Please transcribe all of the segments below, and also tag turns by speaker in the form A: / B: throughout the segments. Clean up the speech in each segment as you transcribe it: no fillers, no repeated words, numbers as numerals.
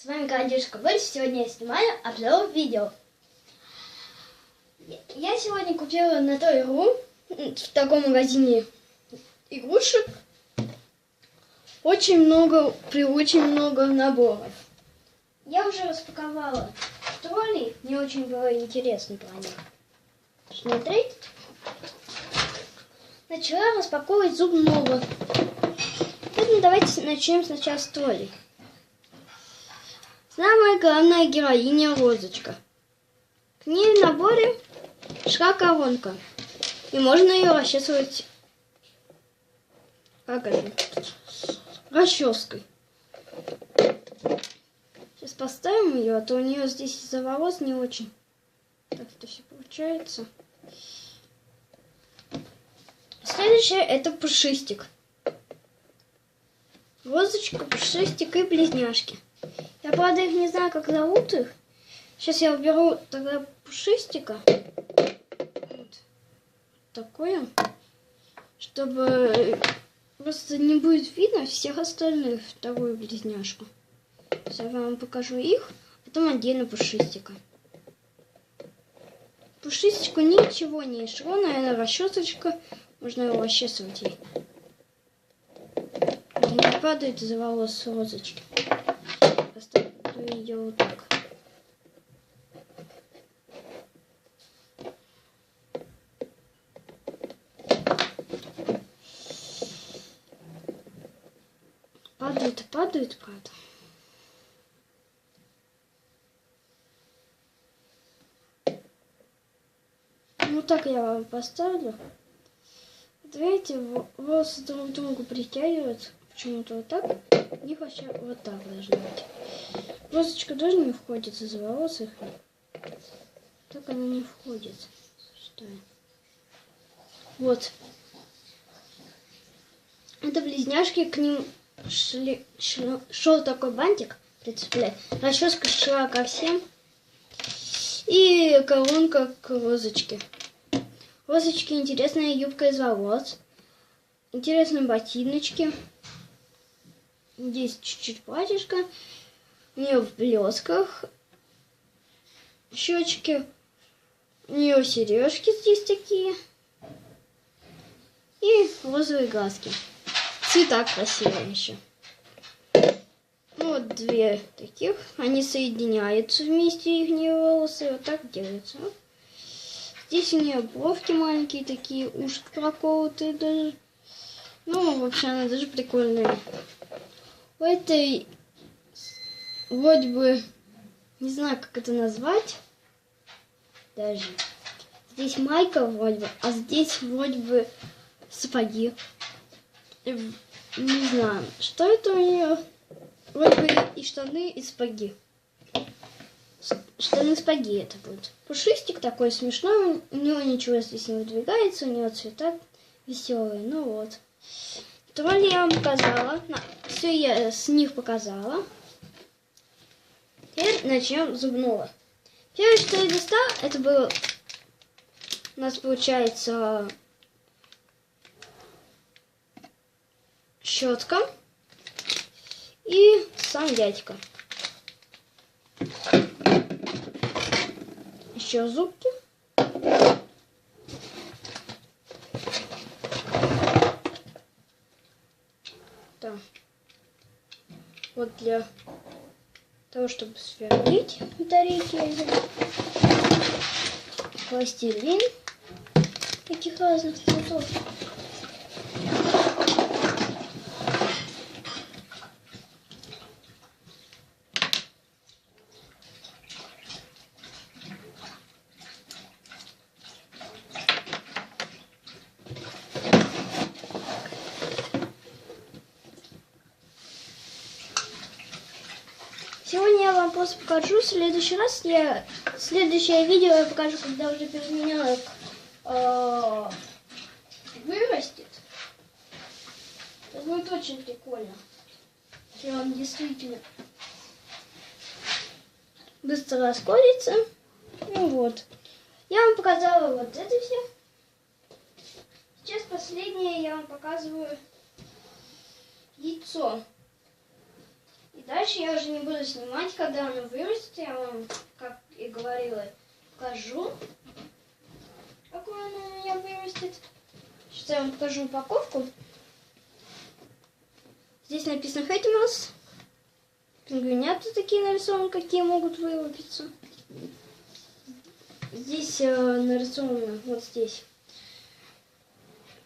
A: С вами Кадюшка Борис. Сегодня я снимаю обзор видео. Я сегодня купила на той игру в таком магазине игрушек очень много наборов. Я уже распаковала троллей, мне очень было интересно про них смотреть. Начала распаковывать зубного. Поэтому давайте начнем сначала с троллей. Самая главная героиня Розочка. К ней в наборе шла коронка. И можно ее расчесывать расческой. Сейчас поставим ее, а то у нее здесь из-за волос не очень. Так это все получается. Следующее это пушистик. Розочка, пушистик и близняшки. Я, правда, их не знаю, как зовут их. Сейчас я уберу тогда пушистика. Вот такое. Чтобы просто не будет видно всех остальных. Вторую близняшку. Сейчас я вам покажу их. Потом отдельно пушистика. Пушистику ничего не шло. Наверное, расчесочка. Можно его расчесывать ей. Не падает из-за волос Розочки. Поставлю ее вот так. Падает, правда. Ну так я вам поставлю. Вот видите, волосы друг к другу притягиваются. Почему-то вот так. У них вообще вот так должно быть. Розочка тоже не входит из-за волос их. Так она не входит. Что? Вот. Это близняшки, к ним шел такой бантик прицеплять. Расческа шла ко всем. И коронка к Розочке. Розочке интересная юбка из волос. Интересные ботиночки. Здесь чуть-чуть платьишко. У нее в блесках щечки. У нее сережки здесь такие. И розовые глазки. Цвета красивые еще. Вот две таких. Они соединяются вместе, их волосы. Вот так делаются. Здесь у нее бровки маленькие такие, ушки проколотые даже. Ну, вообще она даже прикольная. У этой вроде бы, не знаю, как это назвать. Даже. Здесь майка вроде бы, а здесь вроде бы сапоги. Не знаю, что это у нее. Вроде бы и штаны, и сапоги. Штаны-сапоги это будет. Пушистик такой смешной, у него ничего здесь не выдвигается, у него цвета веселые. Ну вот. Тролли я вам показала. Все я с них показала. Теперь начнем с зубного. Первое, что я достала, это было у нас получается щетка и сам дядька. Еще зубки. Да. Вот для того, чтобы сверлить батарейки. Пластилин таких разных цветов. Сегодня я вам просто покажу. В следующий раз следующее видео я покажу, когда уже переменяю вырастет. Это будет очень прикольно. И он действительно быстро расколется. Ну вот. Я вам показала вот это все. Сейчас последнее я вам показываю яйцо. И дальше я уже не буду снимать, когда оно вырастет. Я вам, как и говорила, покажу, какое оно у меня вырастет. Сейчас я вам покажу упаковку. Здесь написано Hattimals. Пингвинята такие нарисованы, какие могут вылупиться. Здесь нарисовано вот здесь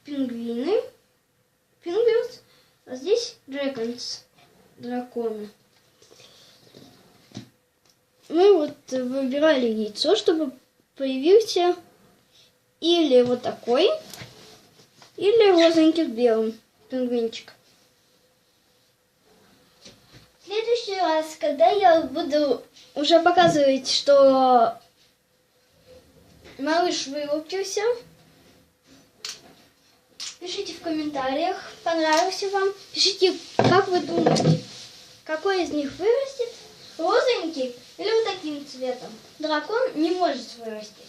A: пингвины, penguins, а здесь dragons, драконы. Мы вот выбирали яйцо, чтобы появился или вот такой, или розовенький с белым пингвинчик. В следующий раз, когда я буду уже показывать, что малыш вылупился, пишите в комментариях, понравился вам. Пишите, как вы думаете, какой из них вырастет, розовенький или вот таким цветом. Дракон не может вырасти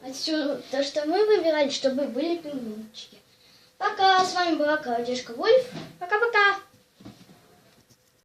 A: отсюда, то что мы выбирали, чтобы были пингвинчики. Пока, с вами была Клавдишка Вольф. Пока-пока.